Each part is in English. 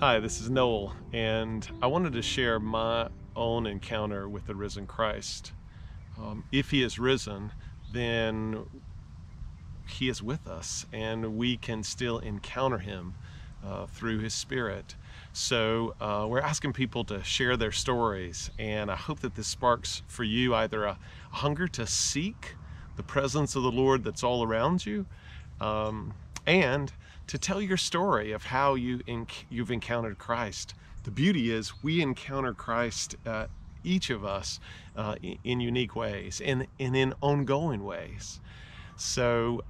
Hi, this is Noel, and I wanted to share my own encounter with the risen Christ. If he is risen, then he is with us, and we can still encounter him through his Spirit. So we're asking people to share their stories, and I hope that this sparks for you either a hunger to seek the presence of the Lord that's all around you, and to tell your story of how you've encountered Christ. The beauty is we encounter Christ, each of us, in unique ways and in ongoing ways. So,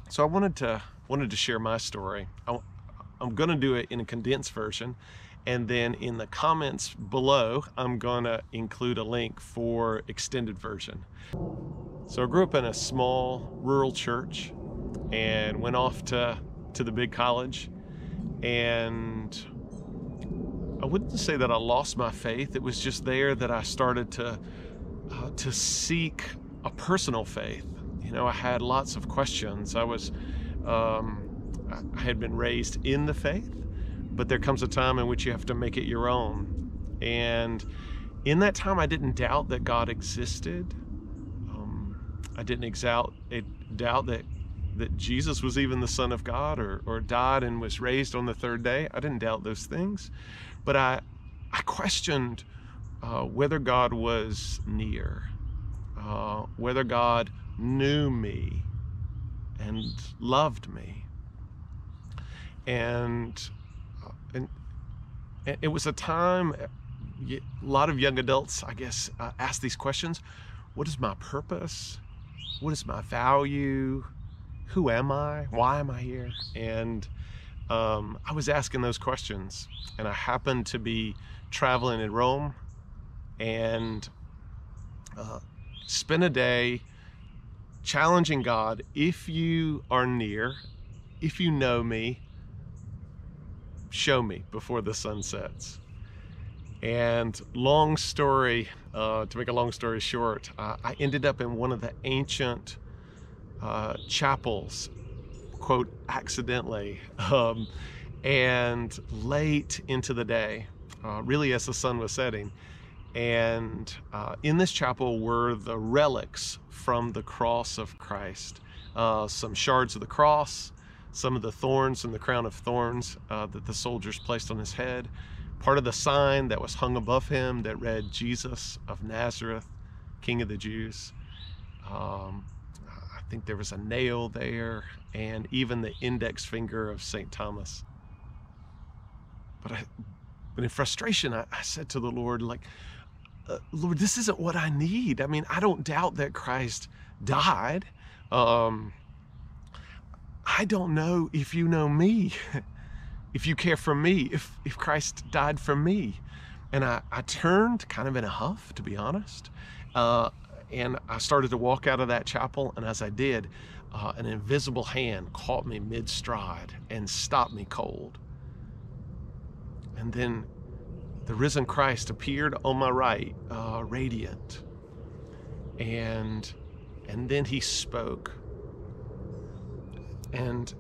so I wanted to share my story. I'm going to do it in a condensed version, and then in the comments below, I'm going to include a link for extended version. So I grew up in a small rural church and went off to the big college, and I wouldn't say that I lost my faith. It was just there that I started to seek a personal faith. You know, I had lots of questions. I had been raised in the faith, but there comes a time in which you have to make it your own. And in that time, I didn't doubt that God existed. I didn't doubt that Jesus was even the Son of God, or died and was raised on the third day. I didn't doubt those things, but I questioned whether God was near, whether God knew me and loved me. And it was a time, a lot of young adults, I guess, ask these questions. What is my purpose? What is my value? Who am I? Why am I here? And I was asking those questions, and I happened to be traveling in Rome and spent a day challenging God. If you are near, if you know me, show me before the sun sets. And to make a long story short, I ended up in one of the ancient chapels, quote, accidentally, and late into the day, really as the sun was setting. And in this chapel were the relics from the cross of Christ, some shards of the cross, some of the thorns and the crown of thorns that the soldiers placed on his head, part of the sign that was hung above him that read, Jesus of Nazareth, King of the Jews. I think there was a nail there, and even the index finger of St. Thomas. But in frustration, I said to the Lord, Lord, this isn't what I need. I mean, I don't doubt that Christ died. I don't know if you know me, if you care for me, if Christ died for me. And I turned kind of in a huff, to be honest. And I started to walk out of that chapel, and as I did, an invisible hand caught me mid-stride and stopped me cold. And then the risen Christ appeared on my right, radiant. And then he spoke. And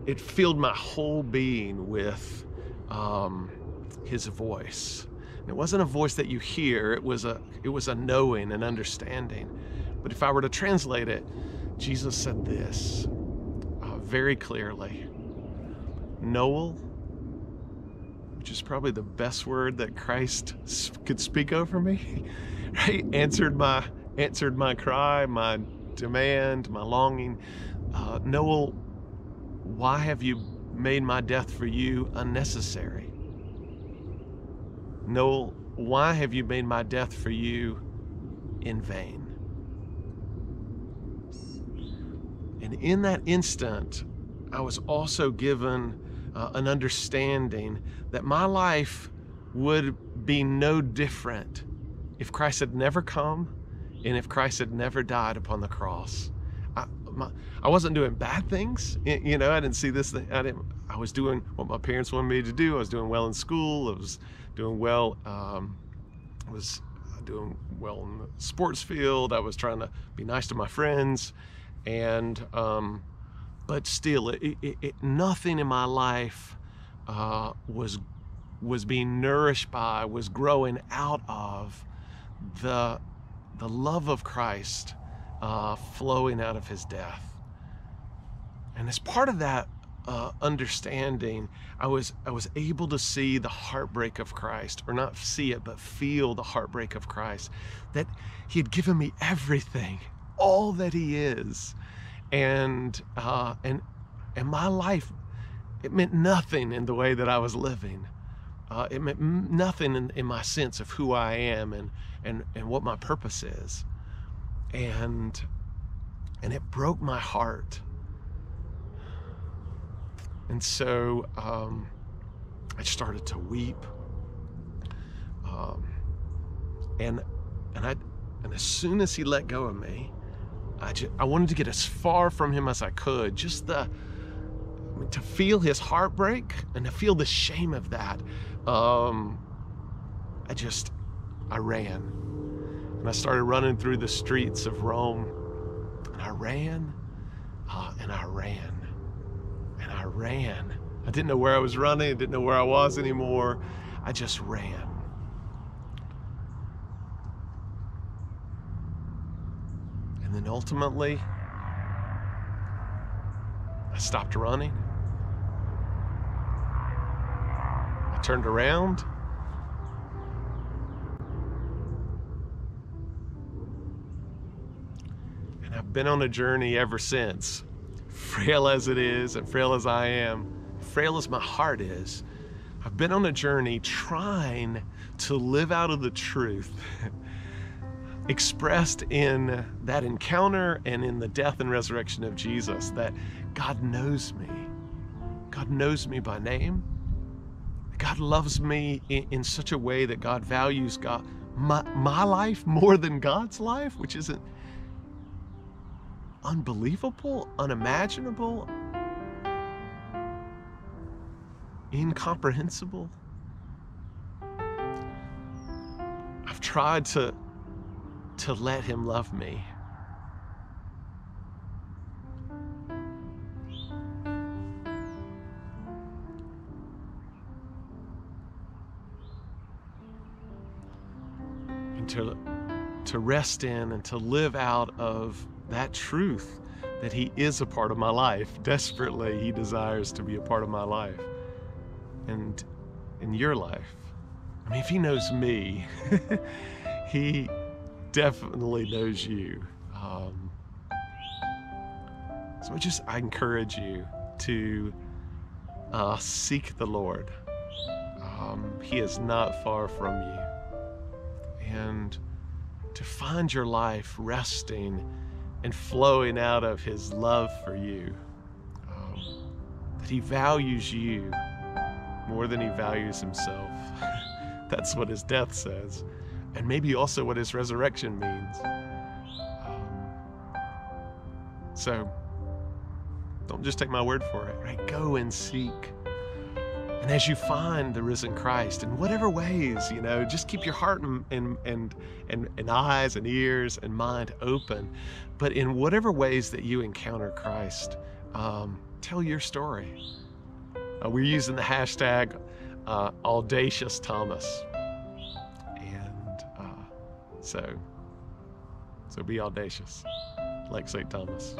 it filled my whole being with his voice. It wasn't a voice that you hear, it was a knowing and understanding. But if I were to translate it, Jesus said this very clearly. Noel, which is probably the best word that Christ could speak over me, right? Answered my cry, my demand, my longing. Noel, why have you made my death for you unnecessary? Noel, why have you made my death for you in vain? And in that instant, I was also given an understanding that my life would be no different if Christ had never come and if Christ had never died upon the cross. I wasn't doing bad things, you know. I didn't see this thing. I was doing what my parents wanted me to do. I was doing well in school. I was doing well. Was doing well in the sports field. I was trying to be nice to my friends, and but still, nothing in my life was being nourished by, was growing out of the love of Christ flowing out of his death. And as part of that understanding, I was able to see the heartbreak of Christ, or not see it, but feel the heartbreak of Christ, that he had given me everything, all that he is, and my life, it meant nothing in the way that I was living. It meant nothing in my sense of who I am and what my purpose is, and it broke my heart. And so I started to weep, and as soon as he let go of me, I wanted to get as far from him as I could, just to feel his heartbreak and to feel the shame of that. I ran, and I started running through the streets of Rome, and I ran, and I ran. And I ran. I didn't know where I was running. I didn't know where I was anymore. I just ran. And then ultimately, I stopped running. I turned around. And I've been on a journey ever since. Frail as it is, and frail as I am, frail as my heart is, I've been on a journey trying to live out of the truth expressed in that encounter and in the death and resurrection of Jesus, that God knows me. God knows me by name. God loves me in such a way that God values my life more than God's life, which isn't unbelievable, unimaginable, incomprehensible. I've tried to let him love me. And to rest in and to live out of that truth, that he is a part of my life. Desperately, he desires to be a part of my life and in your life. I mean, if he knows me, he definitely knows you. So I encourage you to seek the Lord. He is not far from you. And to find your life resting and flowing out of his love for you, that he values you more than he values himself. That's what his death says, and maybe also what his resurrection means. So don't just take my word for it, right? Go and seek. And as you find the risen Christ, in whatever ways, just keep your heart and eyes and ears and mind open. But in whatever ways that you encounter Christ, tell your story. We're using the hashtag Audacious Thomas. And so be audacious, like St. Thomas.